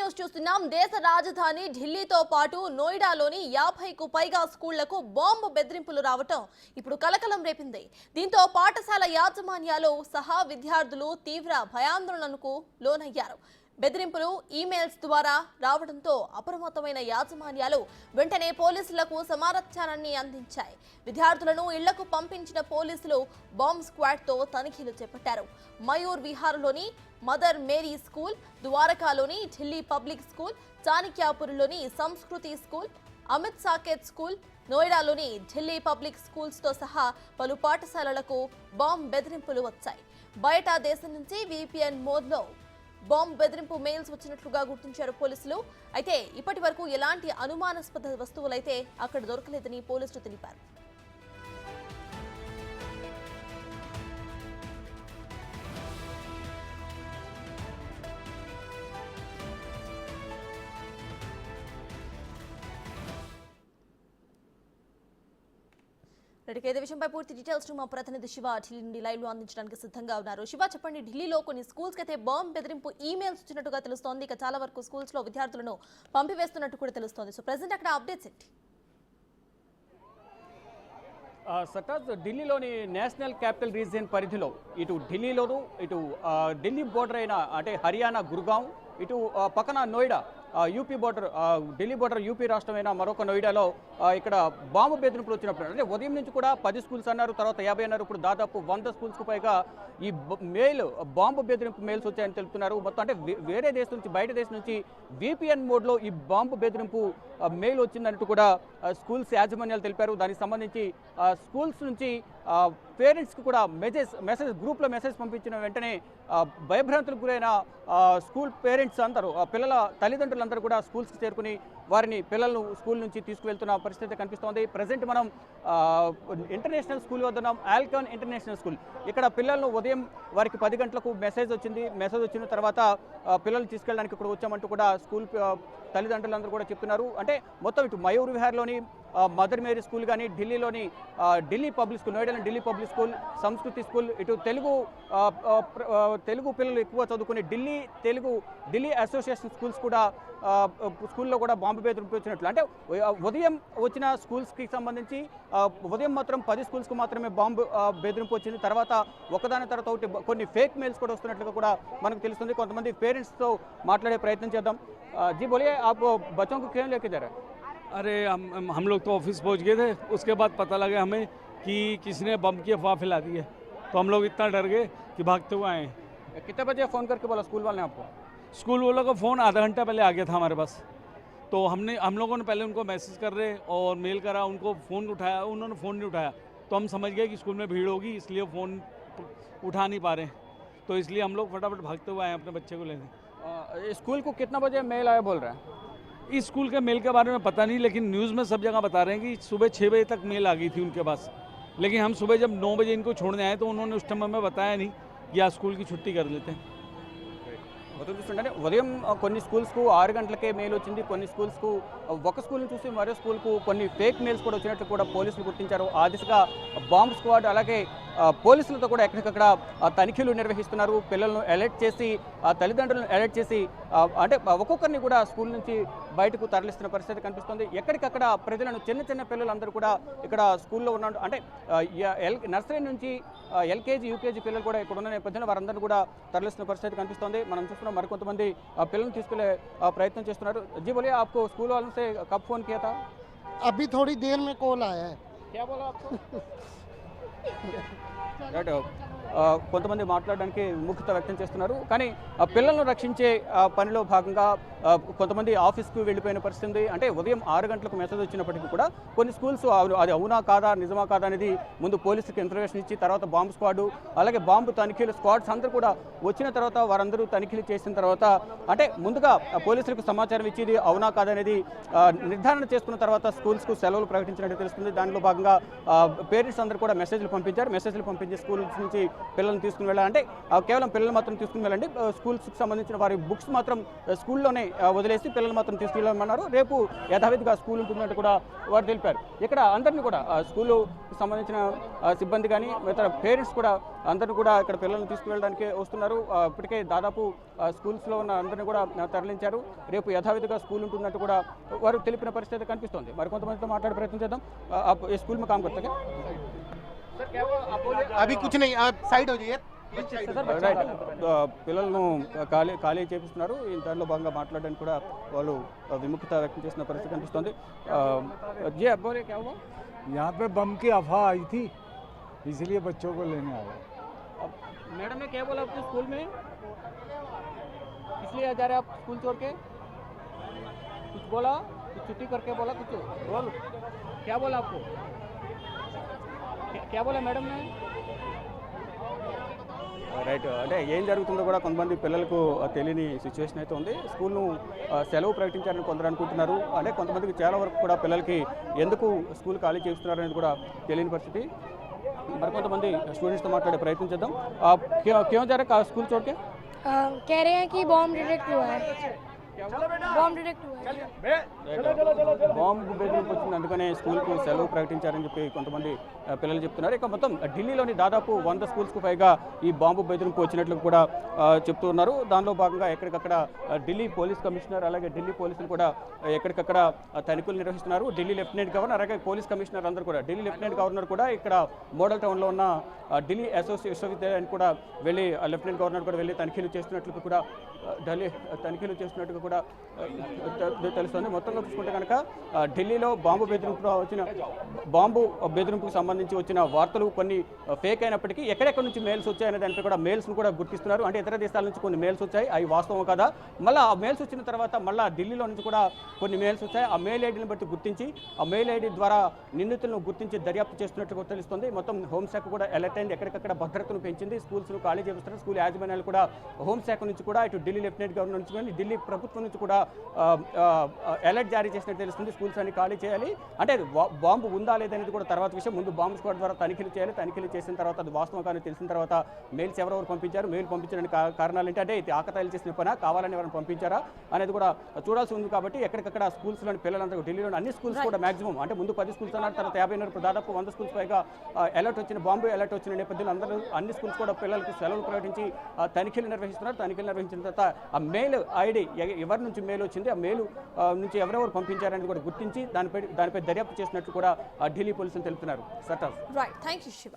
News చూస్తున్నాం. దేశ రాజధాని ఢిల్లీతో పాటు నోయిడాలోని 50కు పైగా స్కూళ్లకు బాంబు బెదిరింపులు రావటం ఇప్పుడు కలకలం రేపింది. దీంతో పాఠశాల యాజమాన్యాలు సహా విద్యార్థులు తీవ్ర భయాందోళనకు లోనయ్యారు. బెదిరింపులు ఈమెయిల్స్ ద్వారా రావడంతో అప్రమత్తమైన యాజమాన్యాలు వెంటనే పోలీసులకు సమాచారాన్ని అందించాయి. విద్యార్థులను ఇళ్లకు పంపించిన పోలీసులు బాంబ్ స్క్వాడ్తో తనిఖీలు చేపట్టారు. మయూర్ విహార్లోని మదర్ మేరీ స్కూల్, ద్వారకాలోని ఢిల్లీ పబ్లిక్ స్కూల్, చాణక్యాపూర్లోని Sanskriti school, Amity Saket school, నోయిడాలోని ఢిల్లీ పబ్లిక్ స్కూల్స్తో సహా పలు పాఠశాలలకు బాంబ్ బెదిరింపులు వచ్చాయి. బయట దేశం నుంచి VPN మోడ్లో బాంబ్ బెదిరింపు మెయిల్స్ వచ్చినట్లుగా గుర్తించారు పోలీసులు. అయితే ఇప్పటి వరకు ఎలాంటి అనుమానాస్పద వస్తువులైతే అక్కడ దొరకలేదని పోలీసులు తెలిపారు. ఇదే విషయంపై పూర్తి డీటెయిల్స్ మా ప్రతినిధి శివ ఢిల్లీ నుండి లైవ్ లో అందించడానికి సిద్ధంగా ఉన్నారు. శివ, చెప్పండి, ఢిల్లీలో కొన్ని స్కూల్స్ కి అయితే బాంబ్ బెదిరింపు ఈమెయిల్స్ వచ్చినట్టుగా తెలుస్తోంది. ఇక చాలా వరకు స్కూల్స్ లో విద్యార్థులను పంపివేస్తున్నట్టు కూడా తెలుస్తోంది. సో ప్రెసెంట్ అక్కడ అప్డేట్స్ ఏంటి? సటాజ్ ఢిల్లీలోని నేషనల్ క్యాపిటల్ రీజియన్ పరిధిలో ఇటు ఢిల్లీలోను ఇటు ఢిల్లీ బోర్డర్ అయిన అంటే హర్యానా గుర్గాం, ఇటు పక్కన Noida UP border, Delhi border UP రాష్ట్రమైన మరొక నోయిడాలో ఇక్కడ బాంబు బెదిరింపులు వచ్చినప్పుడు అంటే ఉదయం నుంచి కూడా 10 స్కూల్స్ అన్నారు, తర్వాత 50 అన్నారు, ఇప్పుడు దాదాపు 100 స్కూల్స్కు పైగా ఈ బాంబు బెదిరింపు మెయిల్స్ వచ్చాయని తెలుపుతున్నారు. మొత్తం అంటే వేరే దేశం నుంచి, బయట దేశం నుంచి VPN మోడ్లో ఈ బాంబు బెదిరింపు మెయిల్ వచ్చిందంటూ కూడా స్కూల్స్ యాజమాన్యాలు తెలిపారు. దానికి సంబంధించి స్కూల్స్ నుంచి పేరెంట్స్కి కూడా మెసేజ్ గ్రూప్లో మెసేజ్ పంపించిన వెంటనే భయభ్రాంతులకు గురైన స్కూల్ పేరెంట్స్ అందరూ, పిల్లల తల్లిదండ్రులందరూ కూడా స్కూల్స్కి చేరుకుని వారిని పిల్లలను స్కూల్ నుంచి తీసుకువెళ్తున్న పరిస్థితి కనిపిస్తోంది. ప్రజెంట్ మనం ఇంటర్నేషనల్ స్కూల్ వద్ద ఉన్నాం, ఆల్కాన్ ఇంటర్నేషనల్ స్కూల్. ఇక్కడ పిల్లలను ఉదయం వారికి 10 గంటలకు మెసేజ్ వచ్చిన తర్వాత పిల్లలు తీసుకెళ్ళడానికి ఇక్కడ వచ్చామంటూ కూడా స్కూల్ తల్లిదండ్రులందరూ కూడా చెప్తున్నారు. అంటే మొత్తం ఇటు మయూర్ విహార్లోని మదర్ మేరీ స్కూల్ కానీ, ఢిల్లీలోని ఢిల్లీ పబ్లిక్ స్కూల్, నోయిడాలోని Delhi public school, Sanskriti school, ఇటు తెలుగు పిల్లలు ఎక్కువ చదువుకునే ఢిల్లీ అసోసియేషన్ స్కూల్స్ కూడా స్కూల్లో కూడా బాంబు బెదిరింపు వచ్చినట్లు. అంటే ఉదయం వచ్చిన స్కూల్స్కి సంబంధించి ఉదయం మాత్రం 10 స్కూల్స్కి మాత్రమే బాంబు బెదిరింపు వచ్చింది. తర్వాత ఒకదాని తర్వాత ఒకటి కొన్ని ఫేక్ మెయిల్స్ కూడా వస్తున్నట్లుగా కూడా మనకు తెలుస్తుంది. కొంతమంది పేరెంట్స్తో మాట్లాడే ప్రయత్నం చేద్దాం. जी बोलिए, आप बच्चों को क्यों लेके जा रहे हैं? अरे हम लोग तो ऑफिस पहुंच गए थे, उसके बाद पता लगा हमें कि किसी ने बम की अफवाह फैला दी है, तो हम लोग इतना डर गए कि भागते हुए आए। कितने बजे फ़ोन करके बोला स्कूल वाले ने आपको? स्कूल वालों का फ़ोन आधा घंटा पहले आ गया था हमारे पास, तो हम लोगों ने पहले उनको मैसेज कर रहे और मेल करा, उनको फ़ोन उठाया, उन्होंने फ़ोन नहीं उठाया, तो हम समझ गए कि स्कूल में भीड़ होगी, इसलिए फ़ोन उठा नहीं पा रहे, तो इसलिए हम लोग फटाफट भागते हुए आए अपने बच्चे को लेने। स्कूल को कितना बजे मेल आया बोल रहे हैं? इस स्कूल के मेल के बारे में पता नहीं, लेकिन न्यूज़ में सब जगह बता रहे हैं कि सुबह 6 बजे तक मेल आ गई थी उनके पास, लेकिन हम सुबह जब 9 बजे इनको छोड़ने आए तो उन्होंने उस टाइम हमें बताया नहीं कि आज स्कूल की छुट्टी कर लेते हैं. చూస్తుంటే ఉదయం కొన్ని స్కూల్స్కు 6 గంటలకే మెయిల్ వచ్చింది, కొన్ని స్కూల్స్కు ఒక స్కూల్ని చూసి మరో స్కూల్కు కొన్ని ఫేక్ మెయిల్స్ కూడా వచ్చినట్లు కూడా పోలీసులు గుర్తించారు. ఆ దిశగా బాంబ్ స్క్వాడ్ అలాగే పోలీసులతో కూడా ఎక్కడికక్కడ తనిఖీలు నిర్వహిస్తున్నారు. పిల్లలను అలర్ట్ చేసి తల్లిదండ్రులను అలర్ట్ చేసి అంటే ఒక్కొక్కరిని కూడా స్కూల్ నుంచి బయటకు తరలిస్తున్న పరిస్థితి కనిపిస్తుంది. ఎక్కడికక్కడ ప్రజలను చిన్న పిల్లలందరూ కూడా ఇక్కడ స్కూల్లో ఉన్నాడు. అంటే నర్సరీ నుంచి LKG UKG పిల్లలు కూడా ఇక్కడ ఉన్న నేపథ్యంలో వారందరూ కూడా తరలిస్తున్న పరిస్థితి కనిపిస్తుంది. మనం చూస్తున్నాం మరికొంతమంది పిల్లల్ని తీసుకెళ్లే ప్రయత్నం చేస్తున్నారు. जी बोलिए, आपको स्कूल वालों से कब फोन किया था? अभी थोड़ी देर में कॉल आया है. क्या बोला आपको? కొంతమంది మాట్లాడడానికి ముఖ్యత వ్యక్తం చేస్తున్నారు. కానీ పిల్లలను రక్షించే పనిలో భాగంగా కొంతమంది ఆఫీస్కు వెళ్ళిపోయిన పరిస్థితి ఉంది. అంటే ఉదయం 6 గంటలకు మెసేజ్ వచ్చినప్పటికీ కూడా కొన్ని స్కూల్స్ అది అవునా కాదా, నిజమా కాదా అనేది ముందు పోలీసులకు ఇన్ఫర్మేషన్ ఇచ్చి తర్వాత బాంబు స్క్వాడు అలాగే బాంబు తనిఖీలు స్క్వాడ్స్ అందరూ కూడా వచ్చిన తర్వాత వారందరూ తనిఖీలు చేసిన తర్వాత అంటే ముందుగా పోలీసులకు సమాచారం ఇచ్చేది అవునా కాదా అనేది నిర్ధారణ చేసుకున్న తర్వాత స్కూల్స్కు సెలవులు ప్రకటించినట్టు తెలుస్తుంది. దానిలో భాగంగా పేరెంట్స్ అందరూ కూడా మెసేజ్లు పంపించారు. మెసేజ్లు పంపించి స్కూల్స్ నుంచి పిల్లల్ని తీసుకుని వెళ్ళాలి. అంటే కేవలం పిల్లలు మాత్రం తీసుకుని వెళ్ళండి, స్కూల్స్కి సంబంధించిన వారి బుక్స్ మాత్రం స్కూల్లోనే వదిలేసి పిల్లలు మాత్రం తీసుకెళ్ళమన్నారు. రేపు యథావిధిగా స్కూల్ ఉంటుందంటూ కూడా వారు తెలిపారు. ఇక్కడ అందరినీ కూడా స్కూలుకి సంబంధించిన సిబ్బంది కానీ ఇతర పేరెంట్స్ కూడా అందరినీ కూడా ఇక్కడ పిల్లల్ని తీసుకువెళ్ళడానికి వస్తున్నారు. ఇప్పటికే దాదాపు స్కూల్స్లో ఉన్న అందరినీ కూడా తరలించారు. రేపు యథావిధిగా స్కూల్ ఉంటుందంటూ కూడా వారు తెలిపిన పరిస్థితి కనిపిస్తోంది. మరి కొంతమందితో మాట్లాడే ప్రయత్నం చేద్దాం. స్కూల్ में काम करते हैं अभी कुछ नहीं, आप साइड हो जाइए. రైట్, పిల్లలను ఖాళీ చేపిస్తున్నారు. దానిలో భాగంగా మాట్లాడడానికి కూడా వాళ్ళు విముఖత వ్యక్తం చేసిన పరిస్థితి కనిపిస్తోంది. जी आप बोले क्या हुआ? यहाँ पे बम की अफवाह आई थी, इसलिए बच्चों को लेने आए. मैडम ने क्या बोला आपको स्कूल में, इसलिए जा रहे आप स्कूल छोड़ के? कुछ बोला, कुछ छुट्टी करके बोला, कुछ बोल, क्या बोला आपको? क्या बोला मैडम ने? రైట్, అంటే ఏం జరుగుతుందో కూడా కొంతమంది పిల్లలకు తెలియని సిచ్యువేషన్ అయితే ఉంది. స్కూల్ను సెలవు ప్రకటించారని కొందరు అనుకుంటున్నారు. అంటే కొంతమందికి చాలా వరకు కూడా పిల్లలకి ఎందుకు స్కూల్ ఖాళీ చేస్తున్నారు అనేది కూడా తెలియని పరిస్థితి. మరికొంతమంది స్టూడెంట్స్తో మాట్లాడే ప్రయత్నం చేద్దాం. క్यों जा रहे हैं स्कूल छोड़ के? कह रहे हैं कि बॉम्ब डिटेक्ट हुआ है. बॉम्ब डिटेक्ट हुआ है. బాంబు బెదిరింపు వచ్చింది, అందుకనే స్కూల్కు సెలవు ప్రకటించారని చెప్పి కొంతమంది పిల్లలు చెప్తున్నారు. ఇక మొత్తం ఢిల్లీలోని దాదాపు 100 స్కూల్స్కు పైగా ఈ బాంబు బెదిరింపు వచ్చినట్లు కూడా చెప్తూ ఉన్నారు. దానిలో భాగంగా ఎక్కడికక్కడ ఢిల్లీ పోలీస్ కమిషనర్ అలాగే ఢిల్లీ పోలీసులు కూడా ఎక్కడికక్కడ తనిఖీలు నిర్వహిస్తున్నారు. ఢిల్లీ లెఫ్టినెంట్ గవర్నర్ అలాగే పోలీస్ కమిషనర్ అందరూ కూడా, ఢిల్లీ లెఫ్టినెంట్ గవర్నర్ కూడా ఇక్కడ మోడల్ టౌన్లో ఉన్న ఢిల్లీ విశ్వవిద్యాలయానికి కూడా వెళ్ళి లెఫ్టినెంట్ గవర్నర్ కూడా వెళ్ళి తనిఖీలు చేస్తున్నట్లు కూడా తనిఖీలు చేస్తున్నట్టుగా కూడా తెలుస్తుంది. మొత్తంగా చూసుకుంటే కనుక ఢిల్లీలో బాంబు బెదిరింపుకు సంబంధించి వచ్చిన వార్తలు కొన్ని ఫేక్ అయినప్పటికీ ఎక్కడెక్కడి నుంచి మెయిల్స్ వచ్చాయనే దానిపై కూడా మెయిల్స్ను కూడా గుర్తిస్తున్నారు. అంటే ఇతర దేశాల నుంచి కొన్ని మెయిల్స్ వచ్చాయి, అవి వాస్తవం కదా. మళ్ళీ ఆ మెయిల్స్ వచ్చిన తర్వాత మళ్ళీ ఢిల్లీలో నుంచి కూడా కొన్ని మెయిల్స్ వచ్చాయి. ఆ మెయిల్ ఐడీని బట్టి గుర్తించి ఆ మెయిల్ ఐడీ ద్వారా నిందితులను గుర్తించి దర్యాప్తు చేస్తున్నట్టు తెలుస్తుంది. మొత్తం హోంశాఖ కూడా అలర్ట్ అయింది, ఎక్కడికక్కడ భద్రతను పెంచింది, స్కూల్స్ను ఖాళీ చేస్తున్నారు. స్కూల్ యాజమాన్యాలు కూడా హోంశాఖ నుంచి కూడా ఇటు ఢిల్లీ లెఫ్టినెంట్ గవర్నర్ నుంచి కానీ ఢిల్లీ ప్రభుత్వం నుంచి కూడా అలర్ట్ జారీ చేసినట్టు తెలుస్తుంది. స్కూల్స్ అన్ని ఖాళీ చేయాలి, అంటే బాంబు ఉందా లేదనేది కూడా తర్వాత విషయం. ముందు బాంబు స్క్వాడ్ ద్వారా తనిఖీలు చేయాలి, తనిఖీలు చేసిన తర్వాత అది వాస్తవం కానీ తెలిసిన తర్వాత మెయిల్స్ ఎవరెవరు పంపించారు, మెయిల్ పంపించడానికి కారణాలు ఏంటంటే ఇది ఆకతాయిలు చేసిన పని, కావాలని ఎవరైనా పంపించారా అనేది కూడా చూడాల్సి ఉంది. కాబట్టి ఎక్కడికక్కడ స్కూల్స్లోని పిల్లలందరూ ఢిల్లీలోని అన్ని స్కూల్స్ కూడా మాక్సిమం అంటే ముందు 10 స్కూల్స్ అన్నారు, తర్వాత 50 అన్నారు, దాదాపు 100 స్కూల్స్ పైగా అలర్ట్ వచ్చిన బాంబు అలర్ట్ వచ్చిన నేపథ్యంలో అందరూ అన్ని స్కూల్స్ కూడా పిల్లలకు సెలవులు ప్రకటించి తనిఖీలు నిర్వహిస్తున్నారు. తనిఖీలు నిర్వహించిన తర్వాత ఆ మెయిల్ ఐడి ఎవరి నుంచి మెయిల్ వచ్చింది, ఆ మెయిల్ నుంచి ఎవరెవరు పంపించారనేది కూడా గుర్తించి దానిపై దర్యాప్తు చేసినట్లు కూడా ఢిల్లీ పోలీసులు తెలుపుతున్నారు. సర్టాస్. Right, thank you Shiva.